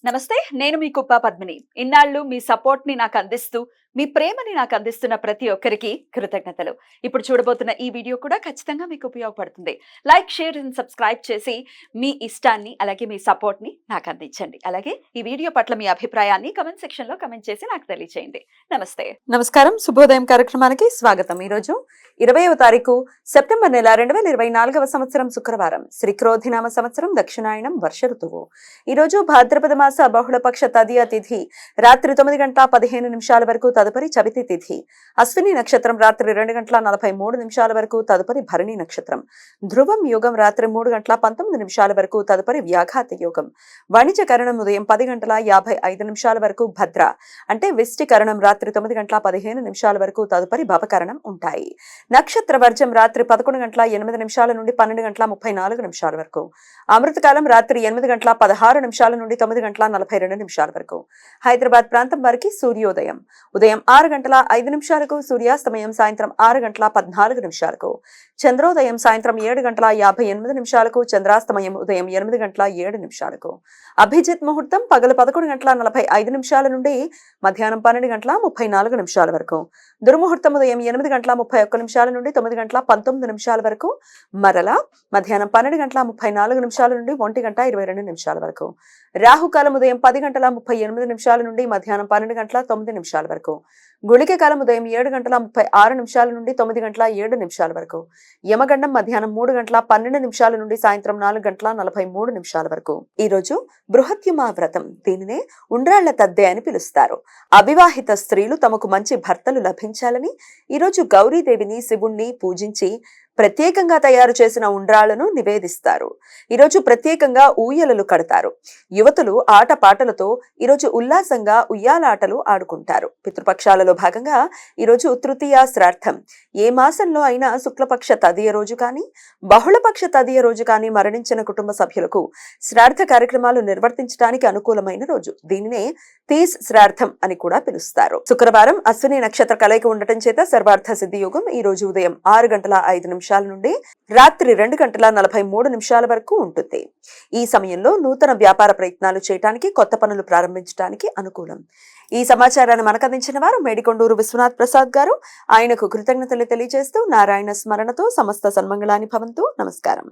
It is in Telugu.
నమస్తే. నేను మీ కుప్ప పద్మిని. ఇన్నాళ్ళు మీ సపోర్ట్‌ని నాకందిస్తూ, మీ ప్రేమని నాకందిస్తున్న ప్రతి ఒక్కరికి కృతజ్ఞతలు. ఇప్పుడు చూడబోతున్న ఈ వీడియో కూడా ఖచ్చితంగా మీకు ఉపయోగపడుతుంది. లైక్, షేర్ అండ్ సబ్స్క్రైబ్ చేసి మీ ఇష్టాన్ని, అలాగే మీ సపోర్ట్‌ని నాకందించండి. అలాగే ఈ వీడియో పట్ల మీ అభిప్రాయాన్ని కామెంట్ సెక్షన్‌లో కామెంట్ చేసి నాకు తెలియజేయండి. నమస్తే. నమస్కారం. శుభోదయం కార్యక్రమానికి స్వాగతం. ఈరోజు 20వ తారీఖు సెప్టెంబర్ నెల 2024వ సంవత్సరం శుక్రవారం. శ్రీ క్రోధినామ సంవత్సరం దక్షిణాయనం వర్ష ఋతువు. ఈరోజు భాద్రపద మాస బహుళపక్ష తదియ తిథి రాత్రి 9:15 వరకు తదుపరి చవితి తిథి. అశ్విని నక్షత్రం రాత్రి 2:43 వరకు తదుపరి భరణి నక్షత్రం. ధ్రువం యోగం రాత్రి 3:19 వరకు తదుపరి వ్యాఘాత యోగం. వాణిజ్య కరణం ఉదయం 10:55 వరకు భద్ర అంటే విష్టి కరణం రాత్రి 9:15 వరకు తదుపరి భవకరణం ఉంటాయి. నక్షత్ర వర్జం రాత్రి 11:08 నుండి 12:34 వరకు. అమృతకాలం రాత్రి 8:16 నుండి 9:42 వరకు. హైదరాబాద్ ప్రాంతం వారికి సూర్యోదయం ఉదయం 6:05 సూర్యాస్తమయం సాయంత్రం 6:14 చంద్రోదయం సాయంత్రం 7:58 చంద్రాస్తమయం ఉదయం 8:07 అభిజిత్ ముహూర్తం పగలు 11:45 నుండి మధ్యాహ్నం 12:34 వరకు. దుర్ముహూర్తం ఉదయం 8:31 నుండి 9:19 వరకు. మరలా మధ్యాహ్నం 12:34 నుండి 1:22 వరకు. రాహుకాలం ఉదయం 10:38 నుండి మధ్యాహ్నం 12:09 వరకు. గుళిక కాలం ఉదయం 7:36 నుండి 9:07 వరకు. యమగండం మధ్యాహ్నం 3:12 నుండి సాయంత్రం 4:43 వరకు. ఈ రోజు బృహత్యుమా వ్రతం, దీనినే ఉండ్రాళ్ల తద్దె అని పిలుస్తారు. అవివాహిత స్త్రీలు తమకు మంచి భర్తలు లభించాలని ఈరోజు గౌరీదేవిని, శివుణ్ణి పూజించి ప్రత్యేకంగా తయారు చేసిన ఉండ్రాళ్లను నివేదిస్తారు. ఈరోజు ప్రత్యేకంగా ఊయలలు కడతారు. యువతులు ఆట పాటలతో ఈరోజు ఉల్లాసంగా ఉయ్యాలాటలు ఆడుకుంటారు. పితృపక్షాలలో భాగంగా ఈరోజు తృతీయ శ్రార్థం. ఏ మాసంలో అయినా శుక్లపక్ష తదియ రోజు కానీ, బహుళపక్ష తదియ రోజు కానీ మరణించిన కుటుంబ సభ్యులకు శ్రార్థ కార్యక్రమాలు నిర్వర్తించడానికి అనుకూలమైన రోజు. దీనినే తీస్ శ్రార్థం అని కూడా పిలుస్తారు. శుక్రవారం అశ్విని నక్షత్ర కలయిక ఉండటం చేత సర్వార్థ సిద్ధి యోగం ఈ రోజు ఉదయం 6:05 నుండి రాత్రి 2:43 వరకు ఉంటుంది. ఈ సమయంలో నూతన వ్యాపార ప్రయత్నాలు చేయడానికి, కొత్త పనులు ప్రారంభించడానికి అనుకూలం. ఈ సమాచారాన్ని మనకు అందించిన వారు మేడికొండూరు విశ్వనాథ్ ప్రసాద్ గారు. ఆయనకు కృతజ్ఞతలు తెలియజేస్తూ నారాయణ స్మరణతో సమస్త సన్మంగళాని భవంతు. నమస్కారం.